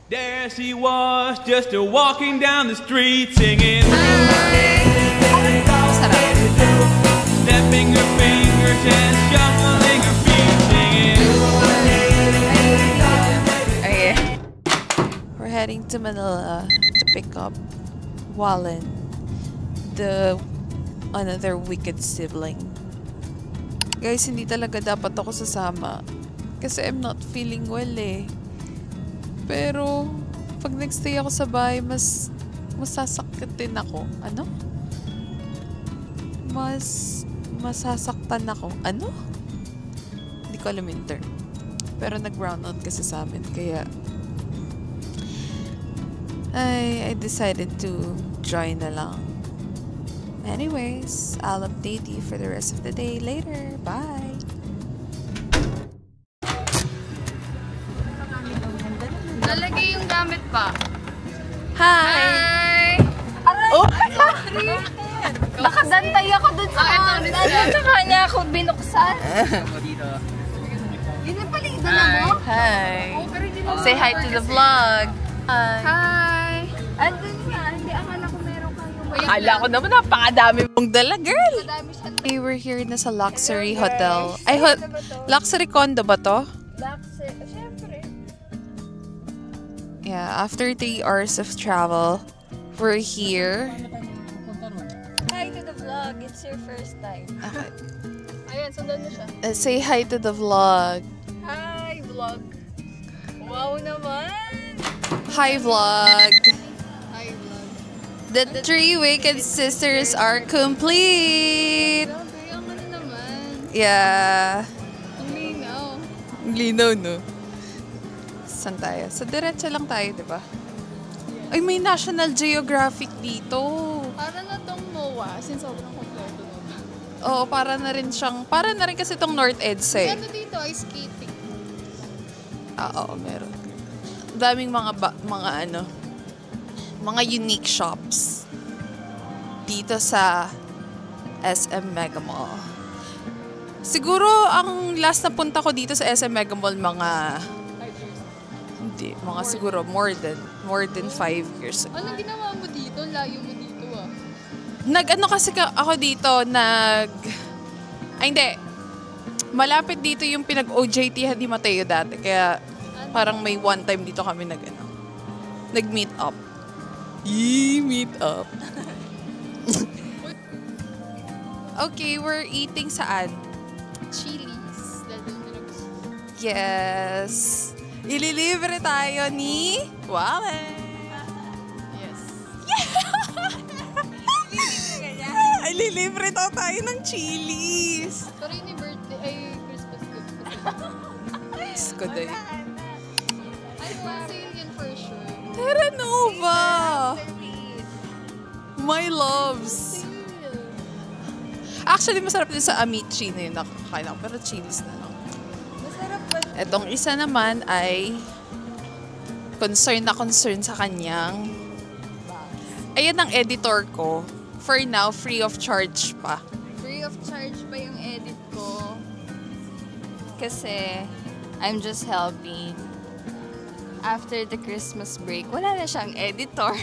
There she was, just a walking down the street singing. Stepping her fingers and shuffling her feet singing. Okay. We're heading to Manila to pick up Wallen, the another wicked sibling. Guys, hindi talaga dapat ako sasama kasi I'm not feeling well eh. Pero, pag nagstay ako sa bahay, mas masasakit din ako. Ano? Masasaktan ako. Ano? Hindi ko alam yung term. Pero nag-brownout kasi sa amin. Kaya, I decided to join na lang. Anyways, I'll update you for the rest of the day later. Bye! Nalagay yung gamit pa. Hi! Oh! Nakadantay ako dun sa amin. Tsaka niya ako binuksan. Yun na pala yung dala mo? Hi! Say hi to the vlog! Hi! Andun nga, hindi akala ko meron kayong... Akala ko naman napakadami mong dala, girl! Madami siya. We were here na sa luxury hotel. Ay, luxury condo ba to? Siyempre. Yeah, after 3 hours of travel, we're here. Hi to the vlog. It's your first time. Okay. Ayan, sundan mo siya. Say hi to the vlog. Hi, vlog. Wow naman! Hi, vlog. Hi, vlog. The 3 Wicked Sisters are complete. Grabe, ang ano naman. Yeah. Ang linaw. Linaw, no? Saan tayo? Sa diretso lang tayo, di ba? Ay, may National Geographic dito. Para na tong MOA, since sobrang kompleto nun. Oo, para na rin kasi itong North EDSA eh. Ano dito, ice skating. Oo, meron. Daming mga unique shops dito sa SM Mega Mall. Siguro, ang last na punta ko dito sa SM Mega Mall, siguro more than 5 years ago. Anong ginawa mo dito? Layo mo dito ah. Kasi ako dito, hindi. Malapit dito yung pinag-OJT ni Mateo dati. Kaya parang may one time dito kami nag-meet up. Meet up. Okay, we're eating saan? Chili's. Yes. Ililibre tayo ni Wallen. Yes. Ililibre daw tayo ng Chili's. Pero yun yung birthday, ay Christmas gift. Skoday. I will say yun for sure. Terra Nova. My loves. Actually, masarap din sa Amici na yun nakakain ako. Pero Chili's na lang. Masarap ba? Etong isa naman ay concern sa kanyang. Ayan ang editor ko. For now, free of charge pa. Free of charge pa yung edit ko. Kasi I'm just helping. After the Christmas break, wala na siyang editor.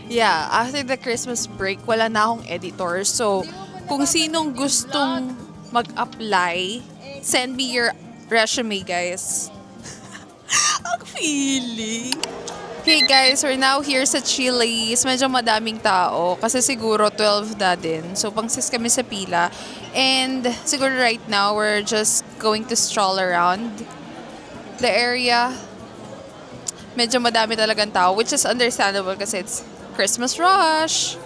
Yeah, after the Christmas break, wala na akong editor. So, kung sinong gustong mag-apply, send me your resume, guys. Ang feeling. Okay, guys, we're now here sa Chili's. Medyo madaming tao kasi siguro 12 na din. So, pang-6 kami sa pila. And siguro right now, we're just going to stroll around the area. Medyo madami talagang tao, which is understandable kasi it's Christmas rush.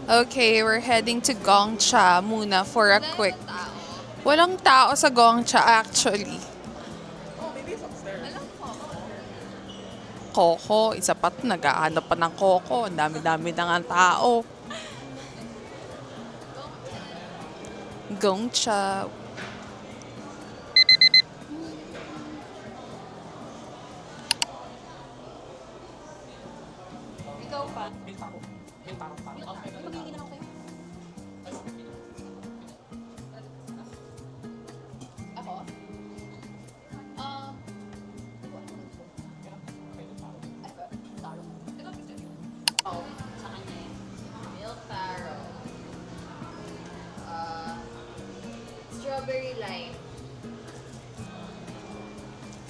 Okay, we're heading to Gongcha muna for a quick. Walang tao sa Gongcha actually. Coco, isa pa ito, nag-aanap pa ng Coco. Ang dami-dami na nga tao. Gongcha. Ikaw pa. Ako? July.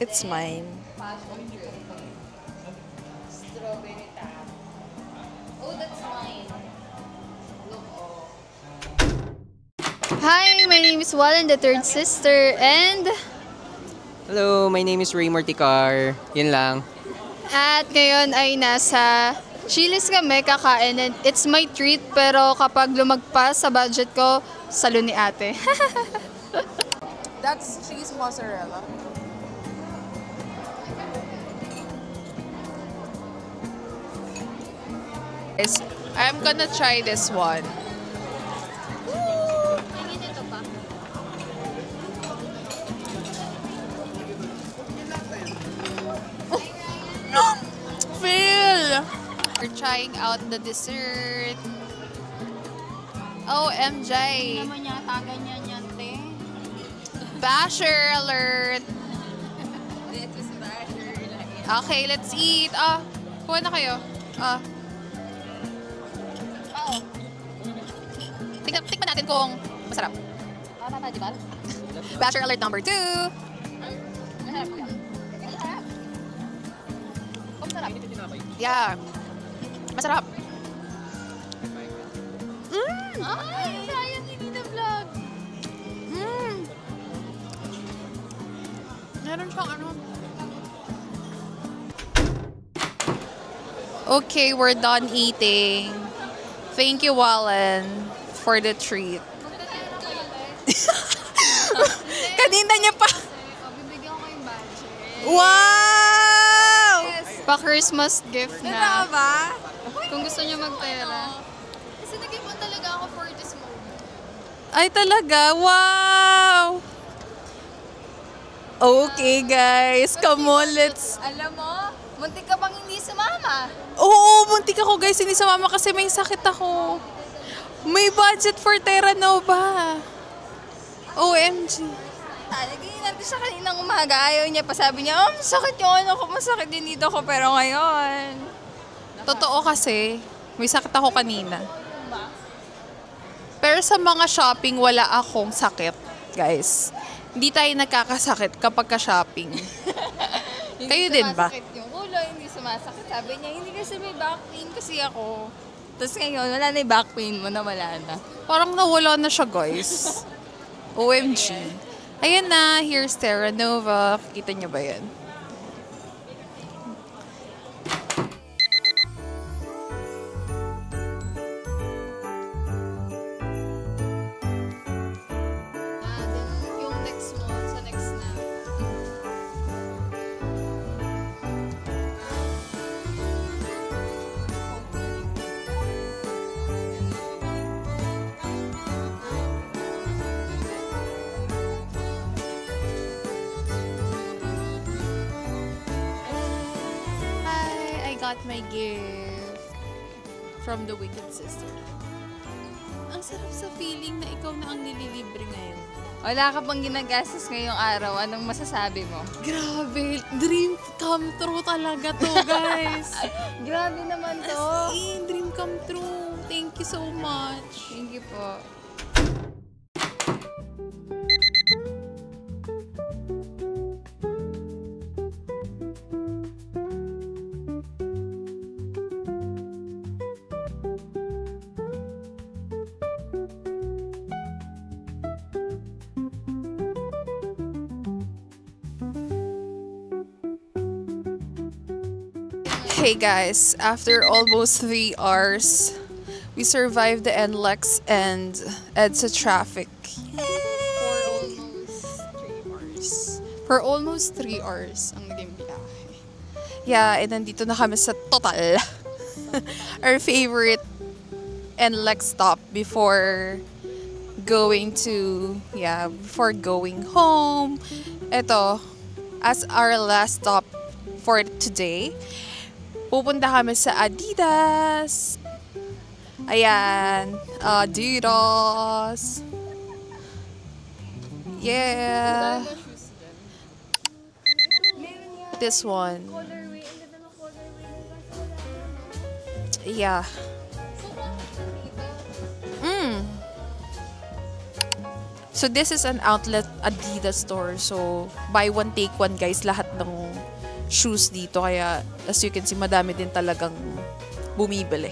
It's mine. Passion fruit. Strawberry tart. Oh, that's mine. Look, oh. Hi, my name is Wallen, the third sister, and... Hello, my name is Ray Morticar. Yun lang. At ngayon ay nasa Chili's kami kakain and it's my treat pero kapag lumagpas sa budget ko, salo ni ate. That's cheese mozzarella. I'm gonna try this one. Phil! We're trying out the dessert. Oh, MJ. Naman yata ganyan yan, te. Basher alert. This is basher. Okay, let's eat. Kuha na kayo. Oo. Tikman natin kung masarap. Tama, di ba? Basher alert number 2. Yeah. Masarap. Ay, sayang hindi na vlog. Meron siyang ano. Okay, we're done eating. Thank you, Wallen, for the treat. Kanina niya pa. Bibigyan ko yung budget. Wow! Pa-Christmas gift na. ba? Kung gusto niyo magpera. Kasi nag-ipon talaga ako for this moment. Ay, talaga? Wow! Okay, guys. Come on, let's... Alam mo, muntik ka pang hindi sumama. Oo, muntik ako, guys. Hindi sumama kasi may sakit ako. May budget for Terra Nova. OMG. Naging natin siya kaninang umaga. Ayaw niya pa. Sabi niya, masakit yung ano ko. Masakit din dito ko. Pero ngayon. Totoo kasi, may sakit ako kanina. Pero sa mga shopping, wala akong sakit, guys. Hindi tayo nagkakasakit kapag ka-shopping. Kayo din ba? Sumasakit yung ulo, hindi sumasakit. Sabi niya, hindi kasi may back pain kasi ako. Tapos ngayon, wala na yung back pain mo na wala na. Parang nawala na siya, guys. OMG. Ayan na, here's Terra Nova. Kita niyo ba yan? Yung next mo, sa next na. Hi, I got my gift from the Wicked Sister. Ang sarap sa feeling na ikaw na ang nililibre ngayon. Wala ka pang ginagastos ngayong araw. Anong masasabi mo? Grabe, dream come true talaga to, guys. Grabe naman to. As in, dream come true. Thank you so much. Thank you po. Hey guys, after almost 3 hours, we survived the NLEX and EDSA traffic. For almost 3 hours ang naging biyahe. Yeah, and nandito na kami sa Total. Our favorite NLEX stop before going home. Ito, as our last stop for today, pupunta kami sa Adidas. Ayan, Adidas. Yeah. This one. Yeah. So this is an outlet Adidas store. So buy one take one guys, lahat ng shoes dito. Kaya as you can see, madami din talagang bumibili.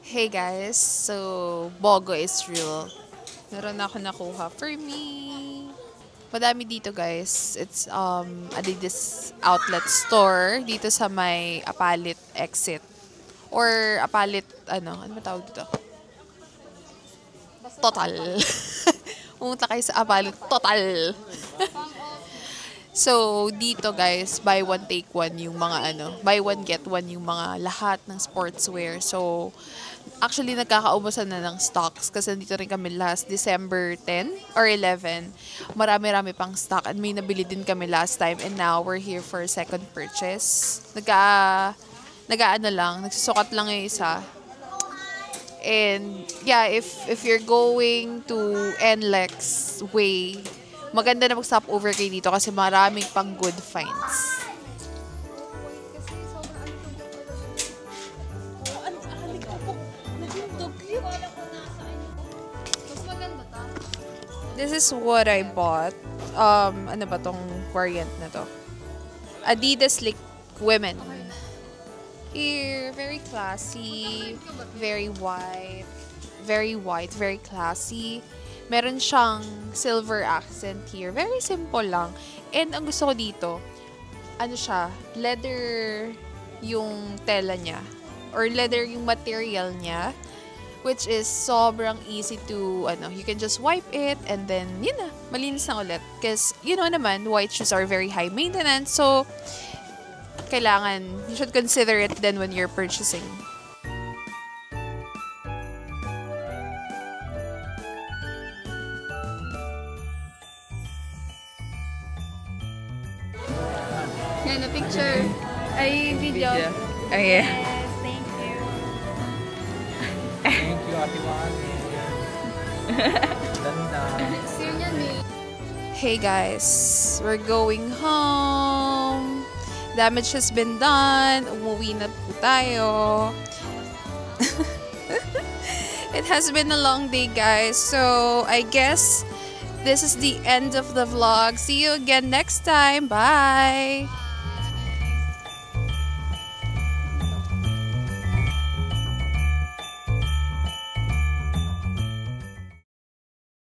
Hey guys, so BOGO is real. Meron ako nakuha for me. Madami dito guys. It's Adidas outlet store dito sa may Apalit exit. Or Apalit, ano ba tawag dito? Total. Pumunta kayo sa Apalit Total. So, dito guys, buy one take one yung mga buy one get one yung mga lahat ng sportswear. So, actually nagkakaubusan na ng stocks kasi nandito rin kami last December 10 or 11. Marami-rami pang stock and may nabili din kami last time and now we're here for a second purchase. Nagsusukat lang yung isa. And yeah, if you're going to NLEX way, maganda na mag-stop over kayo dito kasi maraming pang good finds. This is what I bought. Ano ba tong variant na to? Adidas Slick Women. Here, very classy, very white, very classy. Meron siyang silver accent here. Very simple lang. And ang gusto ko dito, leather yung tela niya. Or leather yung material niya. Which is sobrang easy to, you can just wipe it and then, malinis na ulit. Because, naman, white shoes are very high maintenance. So, you should consider it then when you're purchasing. Yan, a picture. Ay, video. Oh, yeah. Yes, thank you. Thank you, Ate Wani. Ganda. Sir yan eh. Hey guys, we're going home. Damage has been done. Umuwi na po tayo. It has been a long day, guys. So, I guess this is the end of the vlog. See you again next time. Bye!